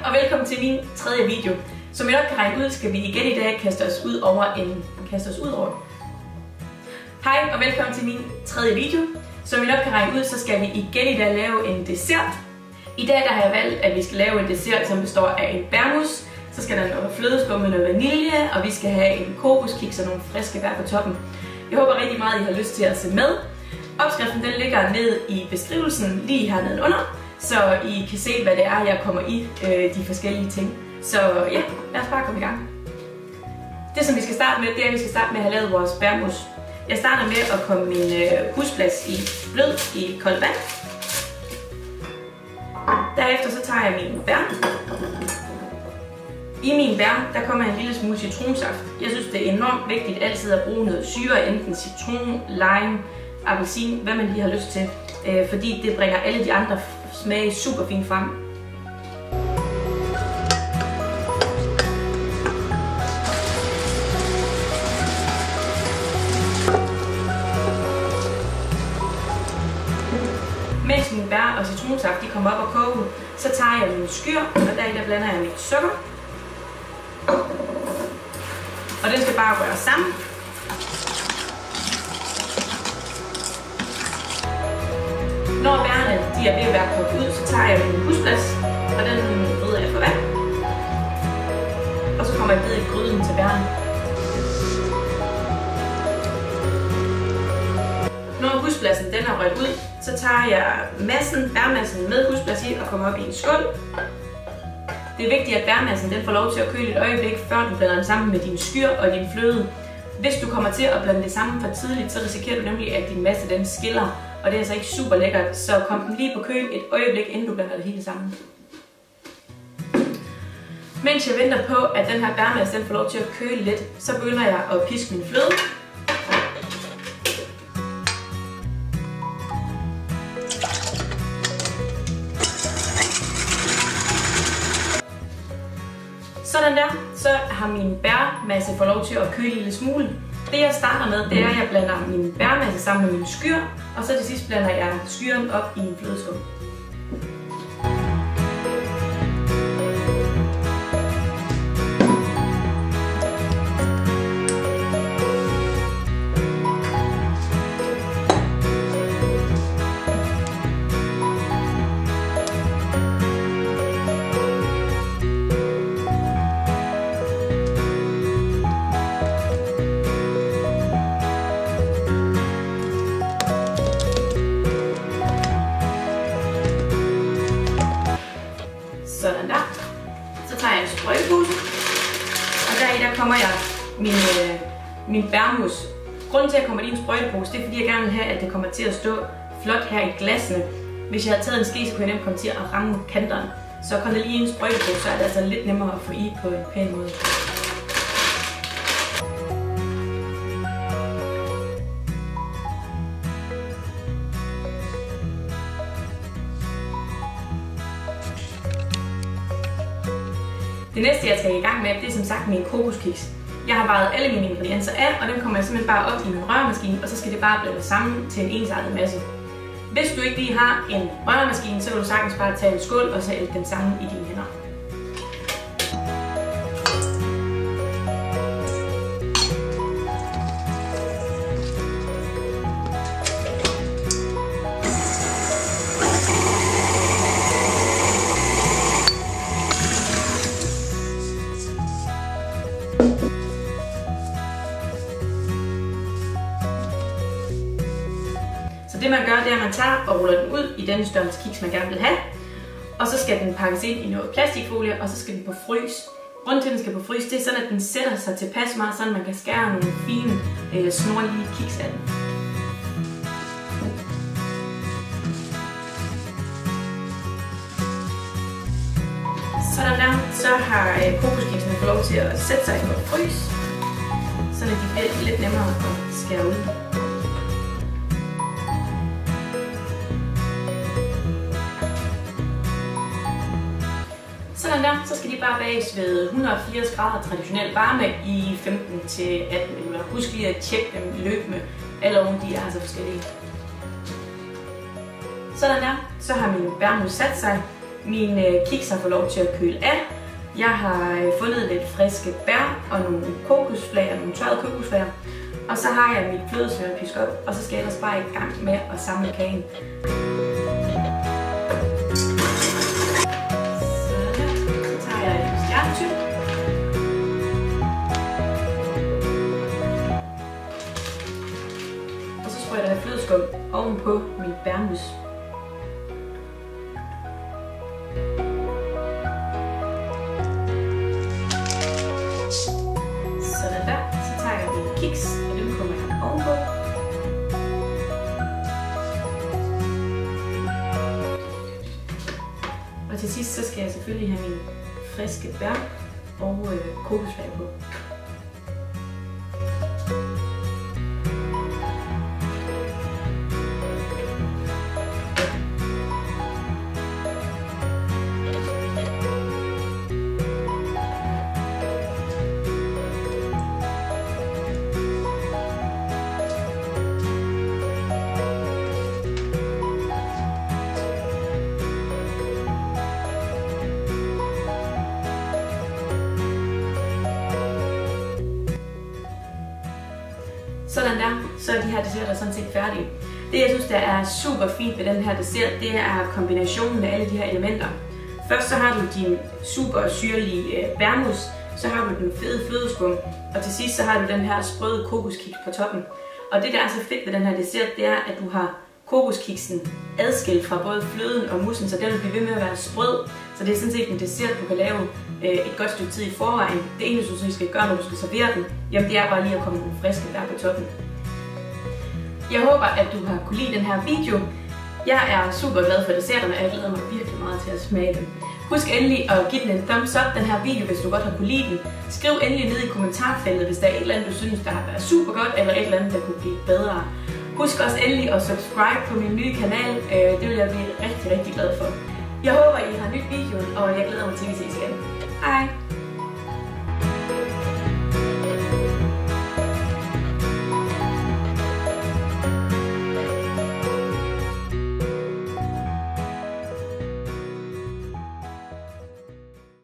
og velkommen til min tredje video. Som I nok kan regne ud, skal vi igen i dag kaste os ud over. Hej og velkommen til min tredje video. Som I nok kan regne ud, så skal vi igen i dag lave en dessert. I dag der har jeg valgt, at vi skal lave en dessert, som består af en bærmus. Så skal der noget flødeskum med noget vanilje, og vi skal have en kokoskiks og nogle friske bær på toppen. Jeg håber rigtig meget, I har lyst til at se med. Opskriften den ligger ned i beskrivelsen lige hernede under, så I kan se, hvad det er, jeg kommer i de forskellige ting. Så ja, lad os bare komme i gang. Det, som vi skal starte med, det er, at vi skal starte med at have lavet vores bærmus. Jeg starter med at komme min husblas i blød i koldt vand. Derefter så tager jeg min bær. I min bær, der kommer en lille smule citronsaft. Jeg synes, det er enormt vigtigt altid at bruge noget syre, enten citron, lime, appelsin, hvad man lige har lyst til. Fordi det bringer alle de andre smage super fint frem. Mens min bær og citronsaft de kommer op og koge, så tager jeg min skyr, og der blander jeg mit sukker. Og den skal bare røre sammen. Når bærene de er ved at være kogt ud, så tager jeg min husblas, og den rydder jeg for vand. Og så kommer jeg ned i gryden til bærene. Når husblasen den er rørt ud, så tager jeg bærmassen med husblas i og kommer op i en skål. Det er vigtigt, at bærmassen den får lov til at køle et øjeblik, før du blander den sammen med din skyr og din fløde. Hvis du kommer til at blande det sammen for tidligt, så risikerer du nemlig, at din masse den skiller, og det er altså ikke super lækkert, så kom den lige på køl et øjeblik, inden du blander det hele sammen. Mens jeg venter på, at den her bærmasse den får lov til at køle lidt, så begynder jeg at piske min fløde. Sådan der, så har min bærmasse fået lov til at køle en lille smule. Det jeg starter med, det er, at jeg blander min bærmasse sammen med min skyr, og så til sidst blander jeg skyren op i en flødeskum. Sådan der. Så tager jeg en sprøjtepose, og deri der kommer jeg min bærmus. Grunden til at jeg kommer i en sprøjtepose, det er fordi jeg gerne vil have, at det kommer til at stå flot her i glassene. Hvis jeg havde taget en ske, så kunne jeg nemt komme til at ramme kanterne. Så kom det lige i en sprøjtepose, så er det altså lidt nemmere at få i på en pæn måde. Det næste jeg skal i gang med, det er som sagt min kokoskiks. Jeg har vejet alle mine ingredienser af, og dem kommer jeg simpelthen bare op i min røremaskine, og så skal det bare blandes sammen til en ensartet masse. Hvis du ikke lige har en røremaskine, så kan du sagtens bare tage en skål og så ælde den sammen i dine hænder. Så det man gør, det er, at man tager og ruller den ud i den størrelse kiks, man gerne vil have. Og så skal den pakkes ind i noget plastikfolie, og så skal den på frys. Grunden til, at den skal på frys, det er sådan, at den sætter sig tilpas meget, så man kan skære nogle fine, snorlige kiks af den. Sådan der, så har kokoskiksene fået lov til at sætte sig på frys, så de bliver lidt nemmere at skære ud. Sådan der, så skal de bare bages ved 180 grader traditionel varme i 15 til 18 minutter. Husk lige at tjekke dem løbende. Alle ovne, de er altså forskellige. Sådan der, så har min bærmus sat sig. Mine kiks har fået lov til at køle af. Jeg har fundet lidt friske bær og nogle kokosflager, nogle tørrede kokosflager. Og så har jeg mit flødesmør pisket op, og så skal jeg ellers bare i gang med at samle kagen. Så tager jeg en stjernetyp. Og så sprøjter jeg flødeskum ovenpå min bærmus. Sådan der. Så tager jeg mine kiks, og dem kommer jeg ovenpå. Og til sidst så skal jeg selvfølgelig have mine friske bær og kokosflager på. Sådan der, så er de her desserter sådan set færdige. Det jeg synes der er super fint ved den her dessert, det er kombinationen af alle de her elementer. Først så har du din super syrlige bærmus, så har du den fede flødeskum, og til sidst så har du den her sprøde kokoskiks på toppen. Og det der er så fedt ved den her dessert, det er at du har kokoskiksen adskilt fra både fløden og mussen, så den vil blive ved med at være sprød. Så det er sådan set en dessert, du kan lave et godt stykke tid i forvejen. Det eneste, du skal gøre, når du skal servere den, jamen det er bare lige at komme nogle friske bær på toppen. Jeg håber, at du har kunne lide den her video. Jeg er super glad for desserterne, og jeg glæder mig virkelig meget til at smage dem. Husk endelig at give den en thumbs up, den her video, hvis du godt har kunne lide den. Skriv endelig ned i kommentarfeltet, hvis der er et eller andet, du synes, der har været super godt, eller et eller andet, der kunne blive bedre. Husk også endelig at subscribe på min nye kanal. Det vil jeg blive rigtig, rigtig glad for. Jeg håber, I har nyt videoen, og jeg glæder mig til, at vi ses igen. Hej!